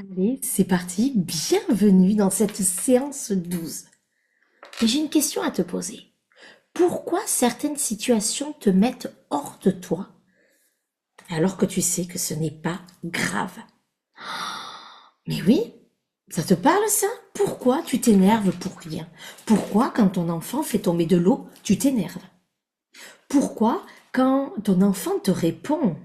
Allez, c'est parti. Bienvenue dans cette séance 12. Et j'ai une question à te poser. Pourquoi certaines situations te mettent hors de toi alors que tu sais que ce n'est pas grave? Mais oui, ça te parle ça? Pourquoi tu t'énerves pour rien? Pourquoi quand ton enfant fait tomber de l'eau, tu t'énerves? Pourquoi quand ton enfant te répond?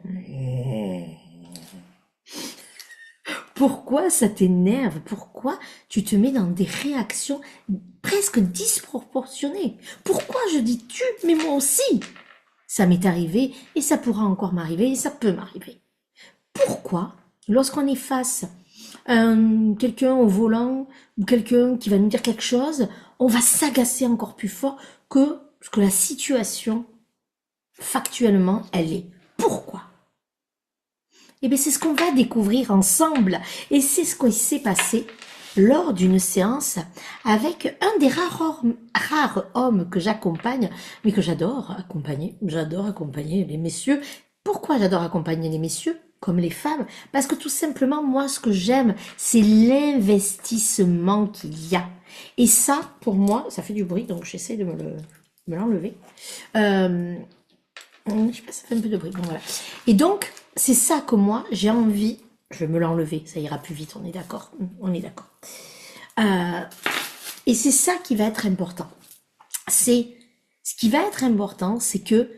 Pourquoi ça t'énerve? Pourquoi tu te mets dans des réactions presque disproportionnées? Pourquoi je dis tu, mais moi aussi? Ça m'est arrivé et ça pourra encore m'arriver et ça peut m'arriver. Pourquoi, lorsqu'on est face à quelqu'un au volant ou quelqu'un qui va nous dire quelque chose, on va s'agacer encore plus fort que ce que la situation factuellement elle est? Pourquoi? Eh bien, c'est ce qu'on va découvrir ensemble. Et c'est ce qui s'est passé lors d'une séance avec un des rares hommes que j'accompagne, mais que j'adore accompagner. J'adore accompagner les messieurs. Pourquoi j'adore accompagner les messieurs comme les femmes? Parce que tout simplement, moi, ce que j'aime, c'est l'investissement qu'il y a. Et ça, pour moi, ça fait du bruit, donc j'essaie de me l'enlever. Euh, je sais pas, ça fait un peu de bruit. Bon, voilà. Et donc, c'est ça que moi, j'ai envie. Je vais me l'enlever, ça ira plus vite, on est d'accord. On est d'accord. Euh, et c'est ça qui va être important. C'est ce qui va être important, c'est que,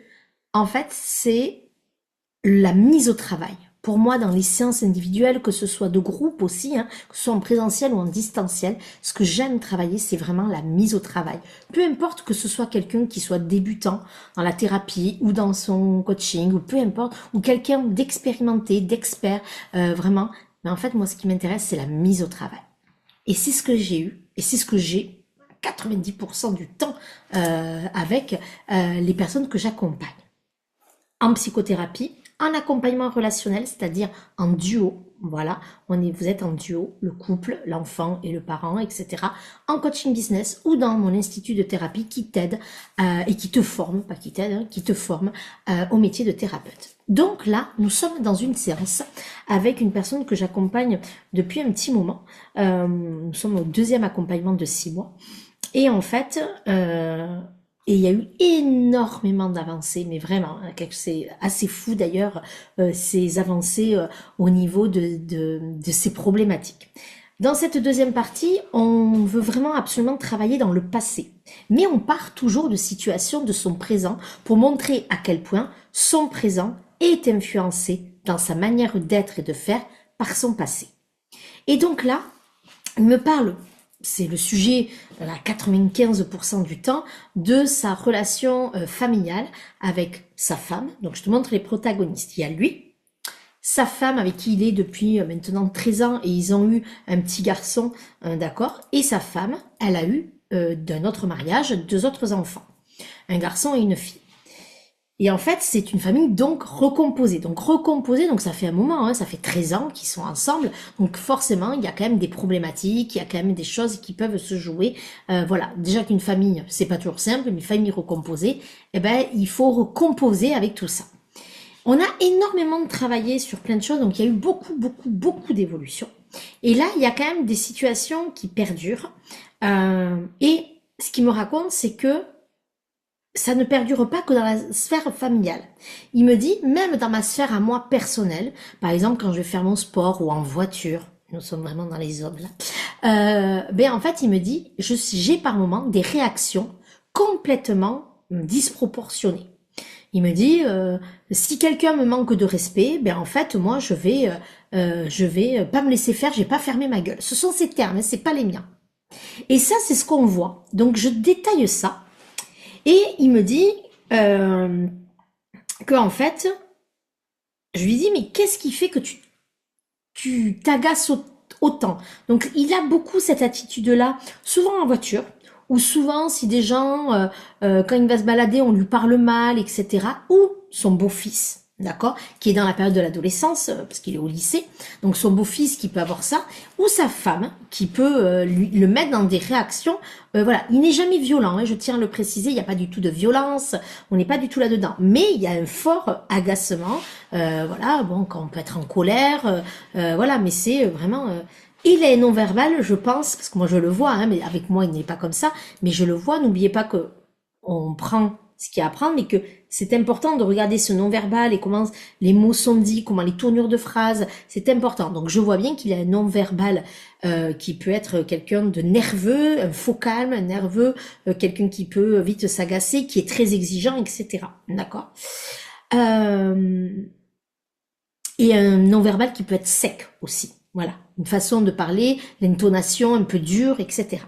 en fait, c'est la mise au travail. Pour moi, dans les séances individuelles, que ce soit de groupe aussi, hein, que ce soit en présentiel ou en distanciel, ce que j'aime travailler, c'est vraiment la mise au travail. Peu importe que ce soit quelqu'un qui soit débutant dans la thérapie ou dans son coaching, ou peu importe, ou quelqu'un d'expérimenté, d'expert, vraiment. Mais en fait, moi, ce qui m'intéresse, c'est la mise au travail. Et c'est ce que j'ai eu, et c'est ce que j'ai 90% du temps avec les personnes que j'accompagne en psychothérapie, en accompagnement relationnel, c'est-à-dire en duo. Voilà, vous êtes en duo, le couple, l'enfant et le parent, etc. En coaching business ou dans mon institut de thérapie qui t'aide et qui te forme, pas qui t'aide, hein, qui te forme au métier de thérapeute. Donc là, nous sommes dans une séance avec une personne que j'accompagne depuis un petit moment. Nous sommes au deuxième accompagnement de 6 mois. Et en fait, et il y a eu énormément d'avancées, mais vraiment, hein, c'est assez fou d'ailleurs, ces avancées au niveau de ces problématiques. Dans cette deuxième partie, on veut vraiment absolument travailler dans le passé. Mais on part toujours de situations de son présent pour montrer à quel point son présent est influencé dans sa manière d'être et de faire par son passé. Et donc là, il me parle, c'est le sujet à 95% du temps, de sa relation familiale avec sa femme. Donc je te montre les protagonistes. Il y a lui, sa femme avec qui il est depuis maintenant 13 ans et ils ont eu un petit garçon, d'accord, et sa femme, elle a eu d'un autre mariage 2 autres enfants, un garçon et une fille. Et en fait, c'est une famille donc recomposée. Donc recomposée, donc ça fait un moment, hein, ça fait 13 ans qu'ils sont ensemble. Donc forcément, il y a quand même des problématiques, il y a quand même des choses qui peuvent se jouer. Voilà, déjà qu'une famille, c'est pas toujours simple, une famille recomposée, eh ben il faut recomposer avec tout ça. On a énormément travaillé sur plein de choses, donc il y a eu beaucoup d'évolutions. Et là, il y a quand même des situations qui perdurent. Et ce qu'il me raconte, c'est que ça ne perdure pas que dans la sphère familiale. Il me dit, même dans ma sphère à moi personnelle, par exemple quand je vais faire mon sport ou en voiture, nous sommes vraiment dans les zones là, ben en fait il me dit, j'ai par moments des réactions complètement disproportionnées. Il me dit, si quelqu'un me manque de respect, ben en fait moi je vais pas me laisser faire, j'ai pas fermé ma gueule. Ce sont ses termes, hein, c'est pas les miens. Et ça c'est ce qu'on voit. Donc je détaille ça. Et il me dit que en fait, je lui dis mais qu'est-ce qui fait que tu t'agaces autant? Donc il a beaucoup cette attitude-là, souvent en voiture, ou souvent si des gens, quand il va se balader, on lui parle mal, etc. Ou son beau-fils. d'accord, qui est dans la période de l'adolescence, parce qu'il est au lycée, donc son beau-fils qui peut avoir ça, ou sa femme qui peut le mettre dans des réactions, voilà, il n'est jamais violent, hein, je tiens à le préciser, il n'y a pas du tout de violence, on n'est pas du tout là-dedans, mais il y a un fort agacement, voilà, bon, quand on peut être en colère, voilà, mais c'est vraiment... il est non-verbal, je pense, parce que moi je le vois, hein, mais avec moi il n'est pas comme ça, mais je le vois, n'oubliez pas que on prend ce qu'il y a à prendre, mais que c'est important de regarder ce non-verbal et comment les mots sont dits, comment les tournures de phrases, c'est important. Donc je vois bien qu'il y a un non-verbal qui peut être quelqu'un de nerveux, un faux calme, un nerveux, quelqu'un qui peut vite s'agacer, qui est très exigeant, etc. D'accord. euh, et un non-verbal qui peut être sec aussi. Voilà, une façon de parler, l'intonation un peu dure, etc.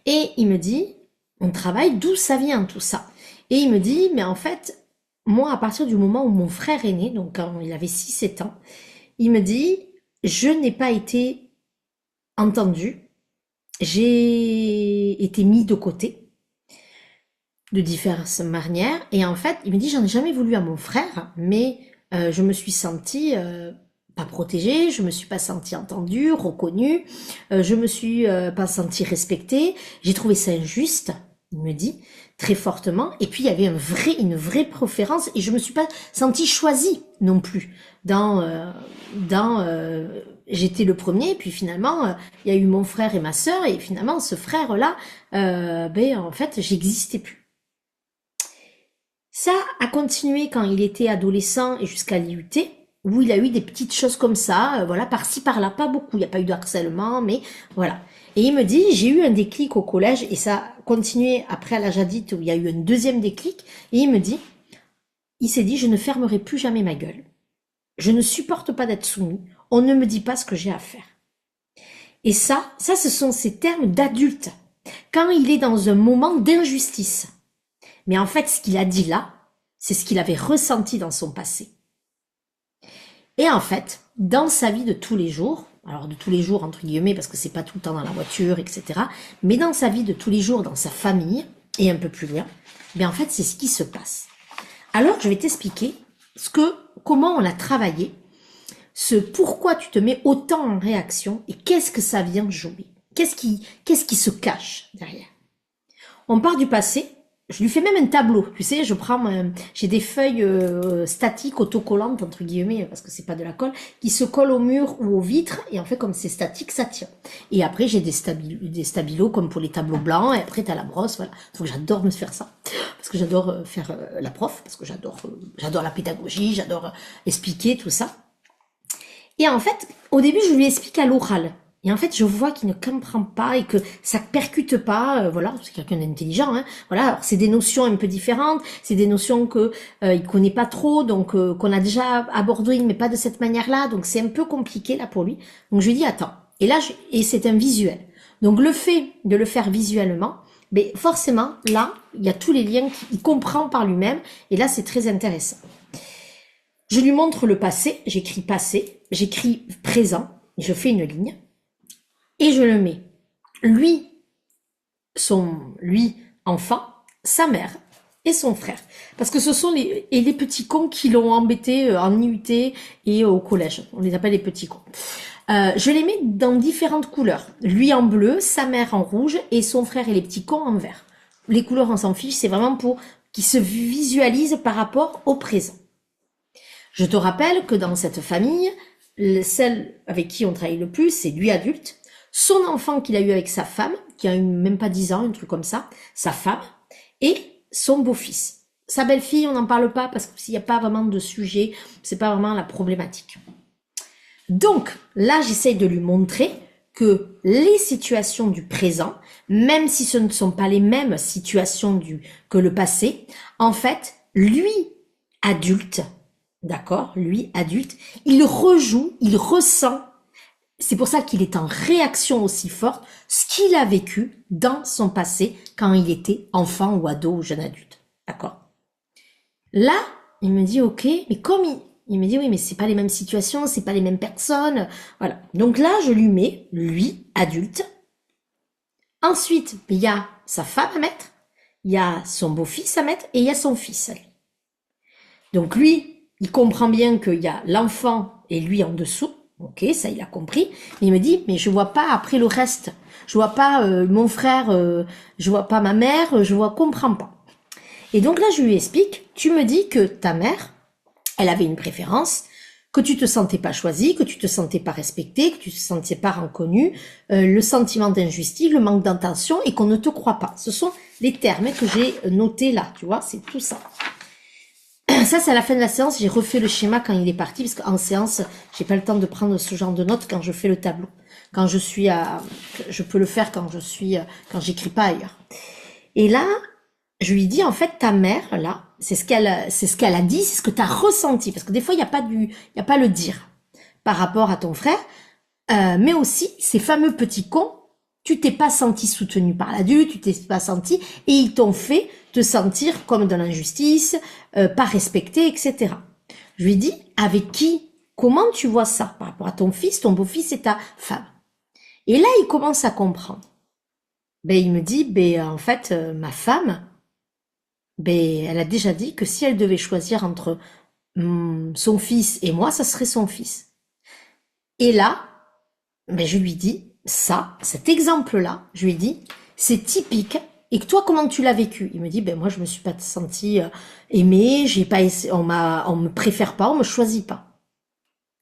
Et il me dit, on travaille, d'où ça vient tout ça? Et il me dit, mais en fait, moi, à partir du moment où mon frère est né, donc quand il avait 6 7 ans, il me dit, je n'ai pas été entendu, j'ai été mis de côté de diverses manières, et en fait, il me dit, j'en ai jamais voulu à mon frère, mais je me suis sentie pas protégée, je me suis pas sentie entendue, reconnue, je me suis pas sentie respectée, j'ai trouvé ça injuste, il me dit, très fortement, et puis il y avait une vraie préférence, et je me suis pas sentie choisie non plus dans j'étais le premier, puis finalement il y a eu mon frère et ma sœur, et finalement ce frère-là, ben en fait j'existais plus. Ça a continué quand il était adolescent et jusqu'à l'IUT, où il a eu des petites choses comme ça, voilà, par-ci par-là, pas beaucoup, il n'y a pas eu de harcèlement, mais voilà. Et il me dit, j'ai eu un déclic au collège, et ça a continué après à l'âge adulte, où il y a eu un deuxième déclic, et il me dit, il s'est dit, je ne fermerai plus jamais ma gueule. Je ne supporte pas d'être soumis, on ne me dit pas ce que j'ai à faire. Et ça ce sont ces termes d'adulte, quand il est dans un moment d'injustice. Mais en fait, ce qu'il a dit là, c'est ce qu'il avait ressenti dans son passé. Et en fait, dans sa vie de tous les jours, alors de tous les jours entre guillemets, parce que c'est pas tout le temps dans la voiture, etc., mais dans sa vie de tous les jours, dans sa famille, et un peu plus loin, bien en fait, c'est ce qui se passe. Alors, je vais t'expliquer comment on l'a travaillé, ce pourquoi tu te mets autant en réaction, et qu'est-ce que ça vient jouer. Qu'est-ce qui se cache derrière. On part du passé. Je lui fais même un tableau, tu sais, j'ai des feuilles statiques, autocollantes, entre guillemets, parce que c'est pas de la colle, qui se collent au mur ou aux vitres, et en fait, comme c'est statique, ça tient. Et après, j'ai des stabilos, comme pour les tableaux blancs, et après, t'as la brosse, voilà. Donc, j'adore me faire ça, parce que j'adore faire la prof, parce que j'adore la pédagogie, j'adore expliquer tout ça. Et en fait, au début, je lui explique à l'oral. Et en fait, je vois qu'il ne comprend pas et que ça percute pas. Voilà, c'est quelqu'un d'intelligent. Hein, voilà, alors c'est des notions un peu différentes. C'est des notions que il connaît pas trop, donc qu'on a déjà abordé, mais pas de cette manière-là. Donc c'est un peu compliqué là pour lui. Donc je lui dis attends. Et là, et c'est un visuel. Donc le fait de le faire visuellement, mais forcément là, il y a tous les liens qu'il comprend par lui-même. Et là, c'est très intéressant. Je lui montre le passé. J'écris présent. Je fais une ligne. Et je le mets, lui, enfant, sa mère et son frère. Parce que ce sont les petits cons qui l'ont embêté en IUT et au collège. On les appelle les petits cons. Je les mets dans différentes couleurs. Lui en bleu, sa mère en rouge et son frère et les petits cons en vert. Les couleurs, on s'en fiche, c'est vraiment pour qu'ils se visualisent par rapport au présent. Je te rappelle que dans cette famille, celle avec qui on travaille le plus, c'est lui adulte, son enfant qu'il a eu avec sa femme, qui a eu même pas 10 ans, un truc comme ça, sa femme, et son beau-fils. Sa belle-fille, on n'en parle pas parce qu'il n'y a pas vraiment de sujet, c'est pas vraiment la problématique. Donc, là, j'essaye de lui montrer que les situations du présent, même si ce ne sont pas les mêmes situations que le passé, en fait, lui, adulte, d'accord, lui, adulte, il rejoue, il ressent. C'est pour ça qu'il est en réaction aussi forte, ce qu'il a vécu dans son passé quand il était enfant ou ado ou jeune adulte. D'accord? Là, il me dit, ok, mais il me dit, oui, mais c'est pas les mêmes situations, c'est pas les mêmes personnes. Voilà. Donc là, je lui mets, lui, adulte. Ensuite, il y a sa femme à mettre, il y a son beau-fils à mettre et il y a son fils à lui. Donc lui, il comprend bien qu'il y a l'enfant et lui en dessous. Ok, ça il a compris. Mais il me dit, mais je vois pas après le reste. Je vois pas mon frère, je vois pas ma mère, comprends pas. Et donc là, je lui explique, tu me dis que ta mère, elle avait une préférence, que tu te sentais pas choisi, que tu te sentais pas respecté, que tu te sentais pas reconnu, le sentiment d'injustice, le manque d'intention et qu'on ne te croit pas. Ce sont les termes que j'ai notés là, tu vois, c'est tout ça. Ça, c'est à la fin de la séance, j'ai refait le schéma quand il est parti, parce qu'en séance, j'ai pas le temps de prendre ce genre de notes quand je fais le tableau. Quand je suis je peux le faire quand j'écris pas ailleurs. Et là, je lui dis, en fait, ta mère, là, c'est ce qu'elle a dit, c'est ce que tu as ressenti. Parce que des fois, il n'y a pas le dire par rapport à ton frère. Mais aussi, ces fameux petits cons, tu t'es pas senti soutenu par l'adulte, tu t'es pas senti, et ils t'ont fait te sentir comme de l'injustice, pas respecté, etc. Je lui dis, avec qui, comment tu vois ça par rapport à ton fils, ton beau-fils et ta femme? Et là, il commence à comprendre. Ben, il me dit, ben, en fait, ma femme, ben, elle a déjà dit que si elle devait choisir entre son fils et moi, ça serait son fils. Et là, ben, je lui dis, cet exemple-là, je lui dis, c'est typique. Et que toi, comment tu l'as vécu? Il me dit, ben moi, je me suis pas sentie aimée, j'ai pas, on me préfère pas, on me choisit pas.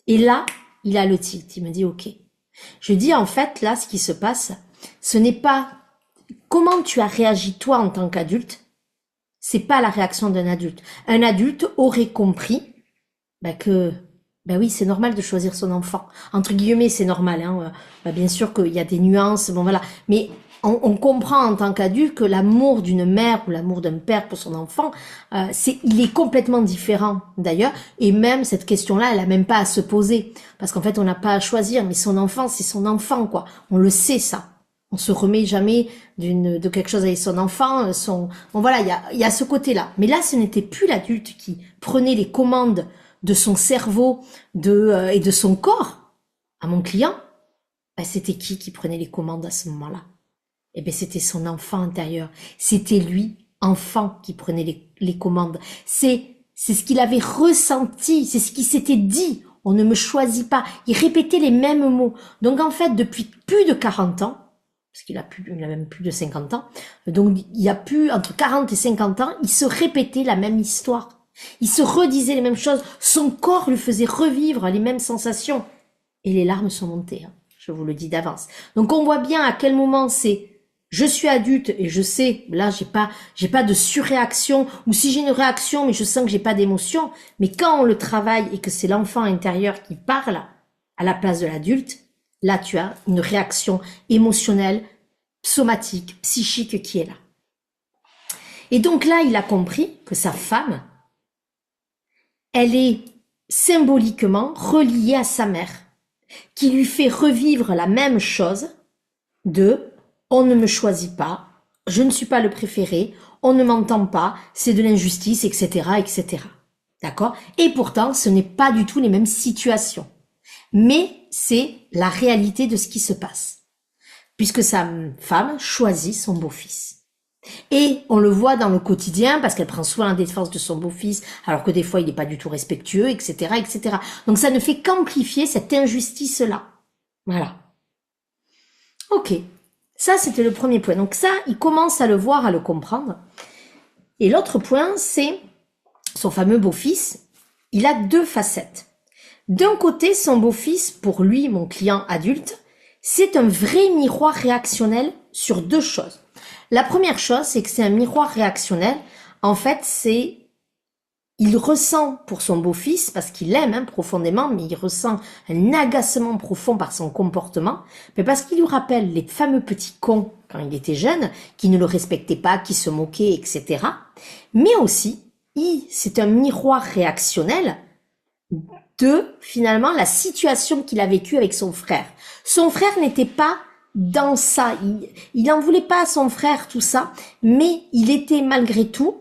Et là, il a le tilt. Il me dit, ok. Je dis, en fait, là, ce qui se passe, ce n'est pas comment tu as réagi toi en tant qu'adulte, c'est pas la réaction d'un adulte. Un adulte aurait compris que oui, c'est normal de choisir son enfant. Entre guillemets, c'est normal. Hein. Bien sûr qu'il y a des nuances, bon voilà. Mais on comprend en tant qu'adulte que l'amour d'une mère ou l'amour d'un père pour son enfant, il est complètement différent d'ailleurs. Et même cette question-là, elle a même pas à se poser, parce qu'en fait, on n'a pas à choisir. Mais son enfant, c'est son enfant, quoi. On le sait ça. On se remet jamais de quelque chose avec son enfant. Bon voilà, il y a ce côté-là. Mais là, ce n'était plus l'adulte qui prenait les commandes de son cerveau et de son corps à mon client. C'était qui prenait les commandes à ce moment-là? Eh ben c'était son enfant intérieur. C'était lui, enfant, qui prenait les commandes. C'est ce qu'il avait ressenti, c'est ce qui s'était dit. On ne me choisit pas. Il répétait les mêmes mots. Donc en fait, depuis plus de 40 ans, parce qu'il a même plus de 50 ans, donc il y a plus, entre 40 et 50 ans, il se répétait la même histoire. Il se redisait les mêmes choses. Son corps lui faisait revivre les mêmes sensations. Et les larmes sont montées. Hein. Je vous le dis d'avance. Donc on voit bien à quel moment c'est je suis adulte et je sais, là j'ai pas de surréaction, ou si j'ai une réaction mais je sens que j'ai pas d'émotion, mais quand on le travaille et que c'est l'enfant intérieur qui parle à la place de l'adulte, là tu as une réaction émotionnelle, somatique, psychique qui est là. Et donc là il a compris que sa femme, elle est symboliquement reliée à sa mère, qui lui fait revivre la même chose de on ne me choisit pas, je ne suis pas le préféré, on ne m'entend pas, c'est de l'injustice, etc., etc. D'accord? Et pourtant, ce n'est pas du tout les mêmes situations. Mais c'est la réalité de ce qui se passe. Puisque sa femme choisit son beau-fils. Et on le voit dans le quotidien parce qu'elle prend souvent la défense de son beau-fils alors que des fois il n'est pas du tout respectueux, etc., etc. Donc ça ne fait qu'amplifier cette injustice-là. Voilà. Ok. Ça, c'était le premier point. Donc ça, il commence à le voir, à le comprendre. Et l'autre point, c'est son fameux beau-fils. Il a deux facettes. D'un côté, son beau-fils, pour lui, mon client adulte, c'est un vrai miroir réactionnel sur deux choses. La première chose, c'est que c'est un miroir réactionnel. En fait, il ressent pour son beau-fils, parce qu'il l'aime profondément, mais il ressent un agacement profond par son comportement, mais parce qu'il lui rappelle les fameux petits cons quand il était jeune, qui ne le respectaient pas, qui se moquaient, etc. Mais aussi, c'est un miroir réactionnel de, finalement, la situation qu'il a vécue avec son frère. Son frère n'était pas dans ça. Il n'en voulait pas à son frère, tout ça, mais il était malgré tout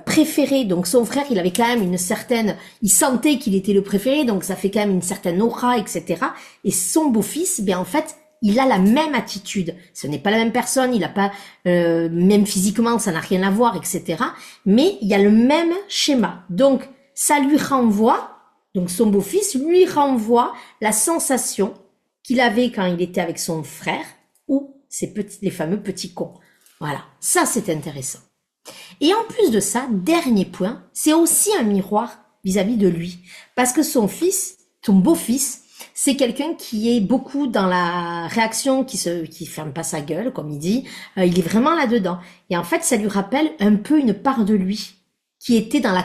préféré. Donc son frère, il avait quand même il sentait qu'il était le préféré, donc ça fait quand même une certaine aura, etc. Et son beau-fils, en fait, il a la même attitude. Ce n'est pas la même personne, il a pas, même physiquement, ça n'a rien à voir, etc. Mais il y a le même schéma. Donc, ça lui renvoie, donc son beau-fils lui renvoie la sensation qu'il avait quand il était avec son frère ou les fameux petits cons. Voilà, ça c'est intéressant. Et en plus de ça, dernier point, c'est aussi un miroir vis-à-vis de lui. Parce que son fils, son beau-fils, c'est quelqu'un qui est beaucoup dans la réaction, qui ferme pas sa gueule, comme il dit. Il est vraiment là-dedans. Et en fait, ça lui rappelle un peu une part de lui qui était dans la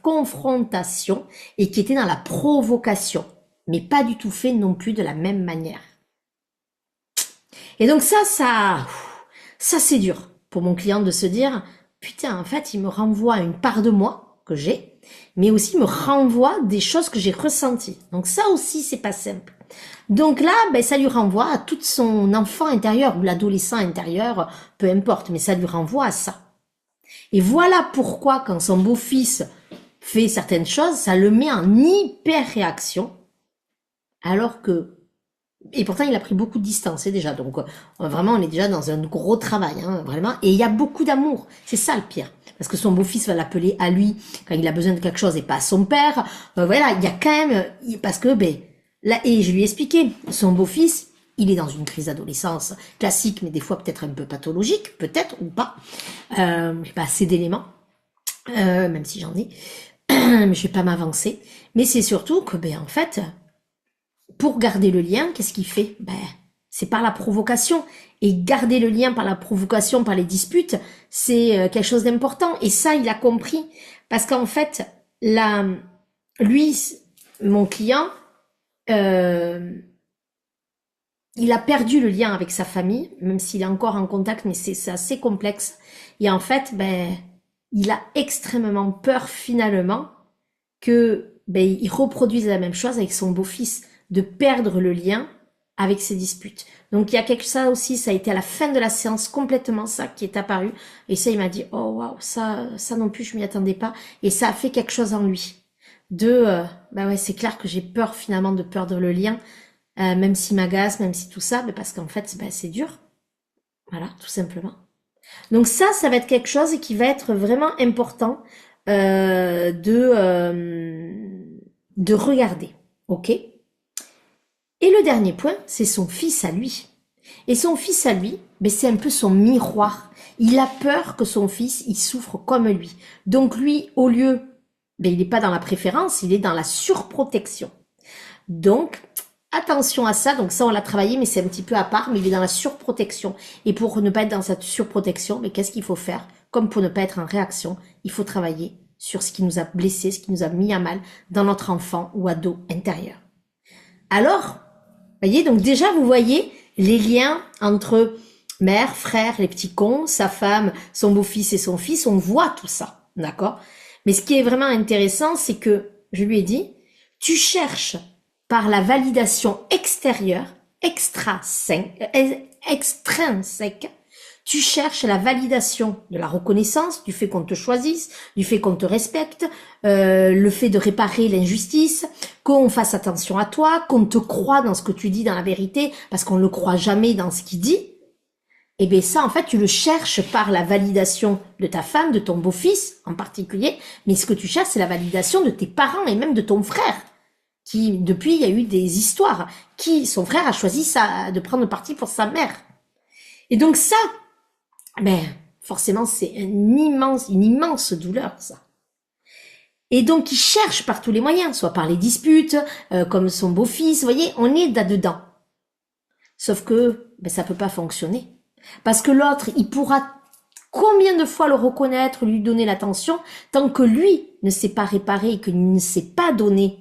confrontation et qui était dans la provocation, mais pas du tout fait non plus de la même manière. Et donc ça c'est dur pour mon client de se dire, putain, en fait, il me renvoie une part de moi que j'ai, mais aussi me renvoie des choses que j'ai ressenties. Donc ça aussi, c'est pas simple. Donc là, ça lui renvoie à tout son enfant intérieur ou l'adolescent intérieur, peu importe, mais ça lui renvoie à ça. Et voilà pourquoi quand son beau-fils fait certaines choses, ça le met en hyper réaction, alors que et pourtant, il a pris beaucoup de distance déjà. Donc, vraiment, on est déjà dans un gros travail, hein, vraiment. Et il y a beaucoup d'amour. C'est ça le pire. Parce que son beau-fils va l'appeler à lui quand il a besoin de quelque chose et pas à son père. Voilà, il y a quand même... Parce que, là, et je lui ai expliqué, son beau-fils, il est dans une crise d'adolescence classique, mais des fois peut-être un peu pathologique, peut-être, ou pas. J'ai pas assez d'éléments, même si j'en ai. Mais je vais pas m'avancer. Mais c'est surtout que, en fait... Pour garder le lien, qu'est-ce qu'il fait? C'est par la provocation. Et garder le lien par la provocation, par les disputes, c'est quelque chose d'important. Et ça, il a compris. Parce qu'en fait, lui, mon client, il a perdu le lien avec sa famille, même s'il est encore en contact, mais c'est assez complexe. Et en fait, il a extrêmement peur finalement que il reproduise la même chose avec son beau-fils, de perdre le lien avec ses disputes. Donc il y a quelque chose aussi, ça a été à la fin de la séance complètement ça qui est apparu. Et ça, il m'a dit, oh waouh, ça non plus, je m'y attendais pas. Et ça a fait quelque chose en lui. Ouais, c'est clair que j'ai peur finalement de perdre le lien, même s'il m'agace, même si tout ça, parce qu'en fait, c'est dur. Voilà, tout simplement. Donc ça va être quelque chose qui va être vraiment important de regarder. Ok? Et le dernier point, c'est son fils à lui. Et son fils à lui, c'est un peu son miroir. Il a peur que son fils, il souffre comme lui. Donc lui, au lieu, il n'est pas dans la préférence, il est dans la surprotection. Donc, attention à ça. Donc ça, on l'a travaillé, mais c'est un petit peu à part, mais il est dans la surprotection. Et pour ne pas être dans cette surprotection, qu'est-ce qu'il faut faire? Comme pour ne pas être en réaction, il faut travailler sur ce qui nous a blessés, ce qui nous a mis à mal dans notre enfant ou ado intérieur. Alors, voyez, donc déjà, vous voyez les liens entre mère, frère, les petits cons, sa femme, son beau-fils et son fils, on voit tout ça, d'accord? Mais ce qui est vraiment intéressant, c'est que, je lui ai dit, tu cherches par la validation extérieure, extrinsèque, tu cherches la validation de la reconnaissance, du fait qu'on te choisisse, du fait qu'on te respecte, le fait de réparer l'injustice, qu'on fasse attention à toi, qu'on te croie dans ce que tu dis, dans la vérité, parce qu'on ne le croit jamais dans ce qu'il dit. Et ça, en fait, tu le cherches par la validation de ta femme, de ton beau-fils en particulier, mais ce que tu cherches, c'est la validation de tes parents et même de ton frère, qui, depuis, il y a eu des histoires, son frère a choisi de prendre parti pour sa mère. Et donc ça, forcément, c'est une immense douleur, ça. Et donc, il cherche par tous les moyens, soit par les disputes, comme son beau-fils, vous voyez, on est là-dedans. Sauf que, ça peut pas fonctionner. Parce que l'autre, il pourra combien de fois le reconnaître, lui donner l'attention, tant que lui ne s'est pas réparé et qu'il ne s'est pas donné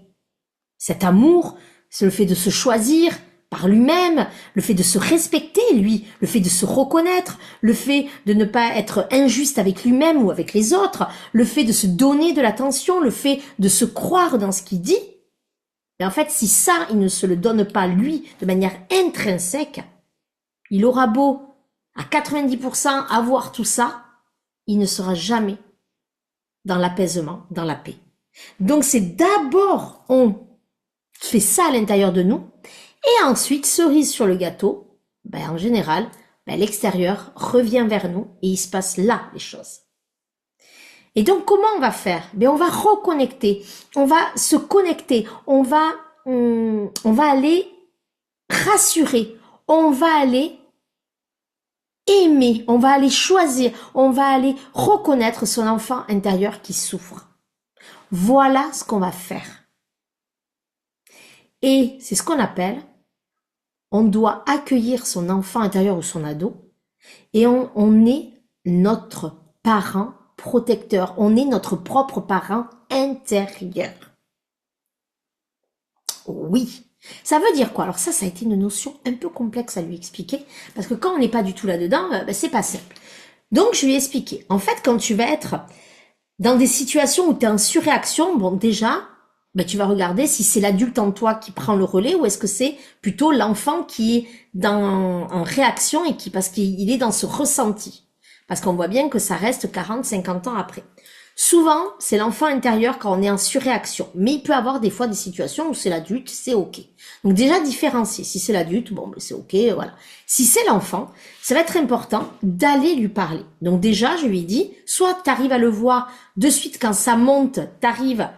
cet amour, c'est le fait de se choisir, par lui-même, le fait de se respecter, lui, le fait de se reconnaître, le fait de ne pas être injuste avec lui-même ou avec les autres, le fait de se donner de l'attention, le fait de se croire dans ce qu'il dit. Et en fait, si ça, il ne se le donne pas, lui, de manière intrinsèque, il aura beau, à 90% avoir tout ça, il ne sera jamais dans l'apaisement, dans la paix. Donc c'est d'abord, on fait ça à l'intérieur de nous, et ensuite, cerise sur le gâteau, en général, l'extérieur revient vers nous et il se passe là les choses. Et donc, comment on va faire? Ben, on va reconnecter, on va se connecter, on va aller rassurer, on va aller aimer, on va aller choisir, on va aller reconnaître son enfant intérieur qui souffre. Voilà ce qu'on va faire. Et c'est ce qu'on appelle, on doit accueillir son enfant intérieur ou son ado, et on est notre parent protecteur, on est notre propre parent intérieur. Oui. Ça veut dire quoi? Alors ça a été une notion un peu complexe à lui expliquer, parce que quand on n'est pas du tout là-dedans, c'est pas simple. Donc je lui ai expliqué. En fait, quand tu vas être dans des situations où tu es en surréaction, bon déjà, tu vas regarder si c'est l'adulte en toi qui prend le relais ou est-ce que c'est plutôt l'enfant qui est en réaction et parce qu'il est dans ce ressenti. Parce qu'on voit bien que ça reste 40, 50 ans après. Souvent, c'est l'enfant intérieur quand on est en surréaction. Mais il peut y avoir des fois des situations où c'est l'adulte, c'est ok. Donc déjà différencier. Si c'est l'adulte, bon, c'est ok, voilà. Si c'est l'enfant, ça va être important d'aller lui parler. Donc déjà, je lui ai dit, soit tu arrives à le voir de suite quand ça monte, tu arrives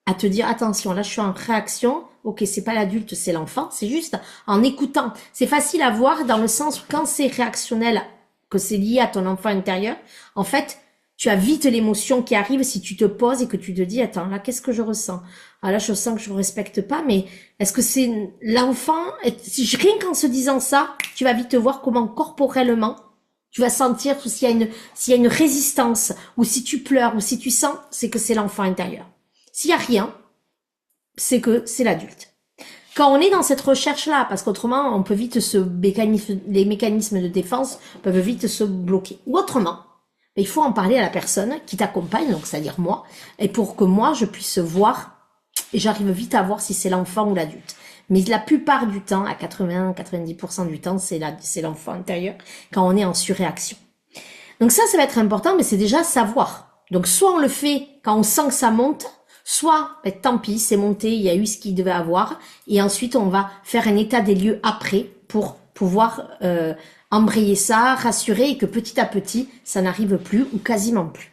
à te dire, attention, là je suis en réaction, ok, c'est pas l'adulte, c'est l'enfant. C'est juste en écoutant. C'est facile à voir dans le sens où quand c'est réactionnel, que c'est lié à ton enfant intérieur, en fait, tu as vite l'émotion qui arrive si tu te poses et que tu te dis, attends, là, qu'est-ce que je ressens? Ah là, je sens que je ne respecte pas, mais est-ce que c'est l'enfant? Rien qu'en se disant ça, tu vas vite voir comment corporellement, tu vas sentir s'il y a une résistance, ou si tu pleures, ou si tu sens, c'est que c'est l'enfant intérieur. S'il y a rien, c'est que c'est l'adulte. Quand on est dans cette recherche-là, parce qu'autrement, on peut vite les mécanismes de défense peuvent vite se bloquer. Ou autrement, il faut en parler à la personne qui t'accompagne, donc c'est-à-dire moi, et pour que moi je puisse voir, et j'arrive vite à voir si c'est l'enfant ou l'adulte. Mais la plupart du temps, à 80-90% du temps, c'est l'enfant intérieur, quand on est en surréaction. Donc ça va être important, mais c'est déjà savoir. Donc soit on le fait quand on sent que ça monte, soit tant pis, c'est monté, il y a eu ce qu'il devait avoir, et ensuite on va faire un état des lieux après pour pouvoir embrayer ça, rassurer et que petit à petit, ça n'arrive plus ou quasiment plus.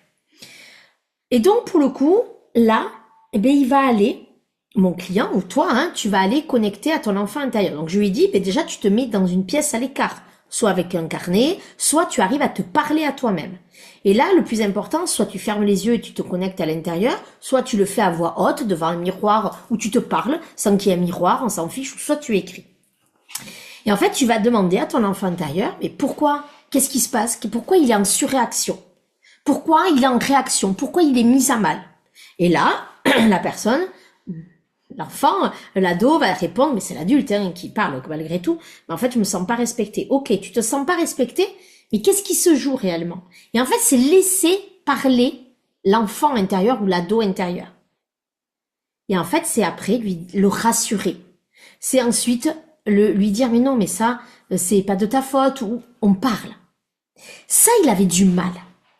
Et donc, pour le coup, là, il va aller, mon client ou toi, tu vas aller connecter à ton enfant intérieur. Donc, je lui ai dit, déjà, tu te mets dans une pièce à l'écart, soit avec un carnet, soit tu arrives à te parler à toi-même. Et là, le plus important, soit tu fermes les yeux et tu te connectes à l'intérieur, soit tu le fais à voix haute devant un miroir où tu te parles sans qu'il y ait un miroir, on s'en fiche, ou soit tu écris. Et en fait, tu vas demander à ton enfant intérieur, mais pourquoi? Qu'est-ce qui se passe? Pourquoi il est en surréaction? Pourquoi il est en réaction? Pourquoi il est mis à mal? Et là, la personne, l'enfant, l'ado va répondre, mais c'est l'adulte qui parle malgré tout, mais en fait, je me sens pas respecté. Ok, tu te sens pas respecté, mais qu'est-ce qui se joue réellement? Et en fait, c'est laisser parler l'enfant intérieur ou l'ado intérieur. Et en fait, c'est après le rassurer. C'est ensuite lui dire mais non mais ça c'est pas de ta faute ou on parle. Ça il avait du mal.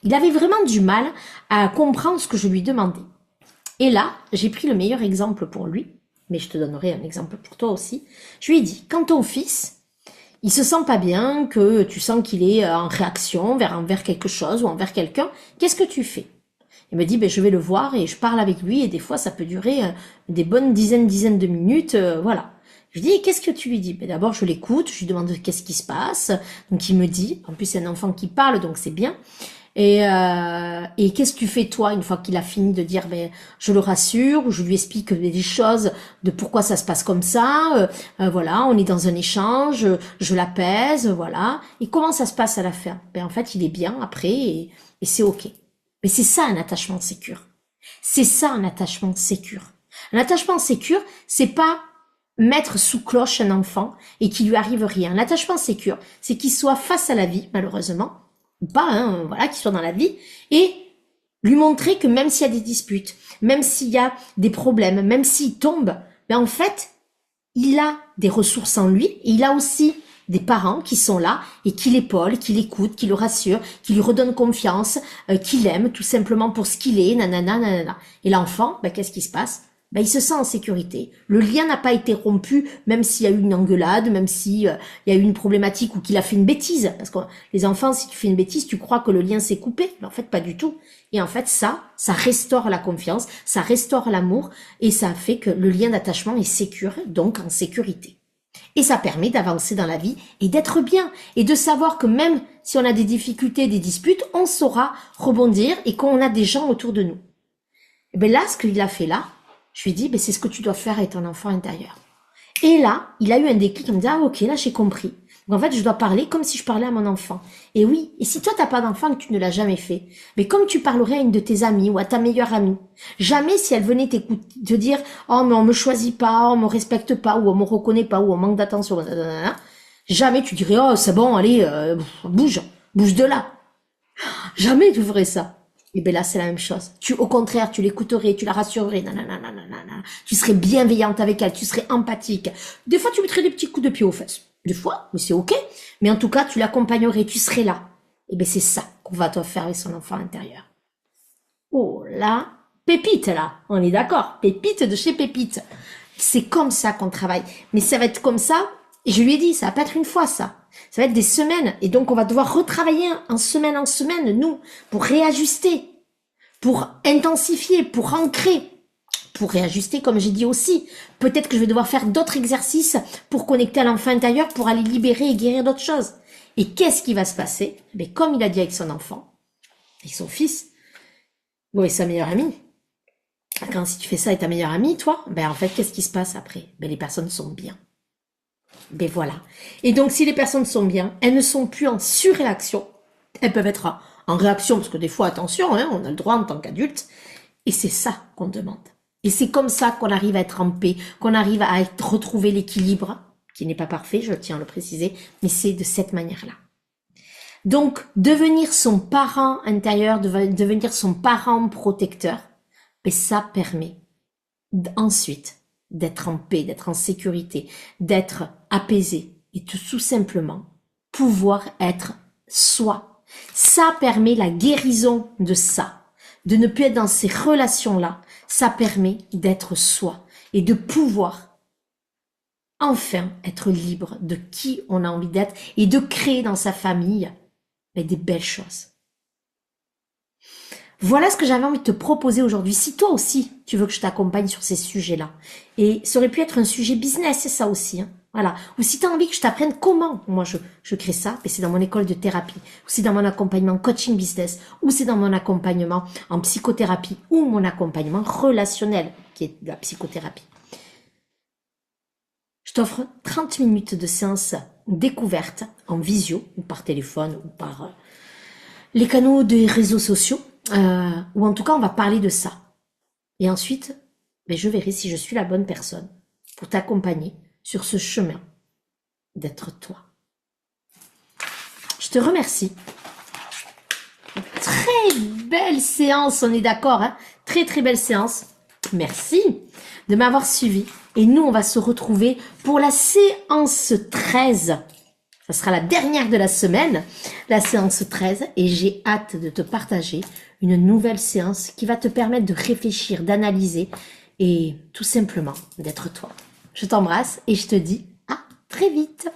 Il avait vraiment du mal à comprendre ce que je lui demandais. Et là, j'ai pris le meilleur exemple pour lui, mais je te donnerai un exemple pour toi aussi. Je lui ai dit quand ton fils il se sent pas bien, que tu sens qu'il est en réaction envers quelque chose ou envers quelqu'un, qu'est-ce que tu fais? Il me dit je vais le voir et je parle avec lui et des fois ça peut durer des bonnes dizaines de minutes, voilà. Je lui dis, qu'est-ce que tu lui dis? D'abord, je l'écoute, je lui demande qu'est-ce qui se passe. Donc, il me dit, en plus, c'est un enfant qui parle, donc c'est bien. Et qu'est-ce que tu fais, toi, une fois qu'il a fini de dire, je le rassure, ou je lui explique des choses de pourquoi ça se passe comme ça. Voilà, on est dans un échange, je l'apaise, voilà. Et comment ça se passe à la fin? En fait, il est bien après et c'est ok. Mais c'est ça, un attachement sécure. C'est ça, un attachement sécure. Un attachement sécure, c'est pas mettre sous cloche un enfant et qu'il lui arrive rien. L'attachement sécure, c'est qu'il soit face à la vie, malheureusement, ou pas, voilà, qu'il soit dans la vie, et lui montrer que même s'il y a des disputes, même s'il y a des problèmes, même s'il tombe, en fait, il a des ressources en lui, et il a aussi des parents qui sont là et qui l'épaulent, qui l'écoutent, qui le rassurent, qui lui redonnent confiance, qui l'aiment tout simplement pour ce qu'il est, nanana, nanana. Et l'enfant, qu'est-ce qui se passe? ben, il se sent en sécurité. Le lien n'a pas été rompu, même s'il y a eu une engueulade, même si il y a eu une problématique ou qu'il a fait une bêtise. Parce que les enfants, si tu fais une bêtise, tu crois que le lien s'est coupé. Mais en fait, pas du tout. Et en fait, ça restaure la confiance, ça restaure l'amour et ça fait que le lien d'attachement est sécure, donc en sécurité. Et ça permet d'avancer dans la vie et d'être bien. Et de savoir que même si on a des difficultés, des disputes, on saura rebondir et qu'on a des gens autour de nous. Et ben là, ce qu'il a fait là, je lui ai dit, ben c'est ce que tu dois faire avec ton enfant intérieur. Et là, il a eu un déclic, il me dit, ah ok, là j'ai compris. Donc en fait, je dois parler comme si je parlais à mon enfant. Et oui, et si toi t'as pas d'enfant et que tu ne l'as jamais fait, mais comme tu parlerais à une de tes amies ou à ta meilleure amie, jamais si elle venait te dire, oh mais on me choisit pas, on me respecte pas, ou on me reconnaît pas, ou on manque d'attention, jamais tu dirais, oh c'est bon, allez, bouge de là. Jamais tu ferais ça. Et ben là, c'est la même chose. Au contraire, tu l'écouterais, tu la rassurerais, nanana. Tu serais bienveillante avec elle, tu serais empathique. Des fois, tu mettrais des petits coups de pied aux fesses. Des fois, mais c'est ok. Mais en tout cas, tu l'accompagnerais, tu serais là. Et ben c'est ça qu'on va te faire avec son enfant intérieur. Oh là, pépite là, on est d'accord. Pépite de chez Pépite. C'est comme ça qu'on travaille. Mais ça va être comme ça. Et je lui ai dit, ça va pas être une fois ça. Ça va être des semaines. Et donc, on va devoir retravailler en semaine, nous, pour réajuster, pour intensifier, pour ancrer, pour réajuster, comme j'ai dit aussi. Peut-être que je vais devoir faire d'autres exercices pour connecter à l'enfant intérieur, pour aller libérer et guérir d'autres choses. Et qu'est-ce qui va se passer? Mais comme il a dit avec son enfant, avec son fils, ou avec sa meilleure amie, quand si tu fais ça avec ta meilleure amie, toi, ben en fait, qu'est-ce qui se passe après? Ben les personnes sont bien. Ben voilà. Et donc, si les personnes sont bien, elles ne sont plus en surréaction. Elles peuvent être en réaction, parce que des fois, attention, hein, on a le droit en tant qu'adulte. Et c'est ça qu'on demande. Et c'est comme ça qu'on arrive à être en paix, qu'on arrive à retrouver l'équilibre, qui n'est pas parfait, je tiens à le préciser, mais c'est de cette manière-là. Donc, devenir son parent intérieur, devenir son parent protecteur, ben ça permet ensuite d'être en paix, d'être en sécurité, d'être apaisé et tout simplement pouvoir être soi. Ça permet la guérison de ça, de ne plus être dans ces relations-là. Ça permet d'être soi et de pouvoir enfin être libre de qui on a envie d'être et de créer dans sa famille des belles choses. Voilà ce que j'avais envie de te proposer aujourd'hui. Si toi aussi, tu veux que je t'accompagne sur ces sujets-là, et ça aurait pu être un sujet business, c'est ça aussi, hein. Voilà. Ou si tu as envie que je t'apprenne comment moi je crée ça, c'est dans mon école de thérapie, ou c'est dans mon accompagnement coaching business, ou c'est dans mon accompagnement en psychothérapie, ou mon accompagnement relationnel, qui est de la psychothérapie. Je t'offre 30 minutes de séance découverte en visio, ou par téléphone, ou par les canaux des réseaux sociaux, ou en tout cas, on va parler de ça. Et ensuite, je verrai si je suis la bonne personne pour t'accompagner sur ce chemin d'être toi. Je te remercie. Très belle séance, on est d'accord, hein? Très très belle séance. Merci de m'avoir suivi. Et nous, on va se retrouver pour la séance 13. Ça sera la dernière de la semaine, la séance 13, et j'ai hâte de te partager une nouvelle séance qui va te permettre de réfléchir, d'analyser et tout simplement d'être toi. Je t'embrasse et je te dis à très vite.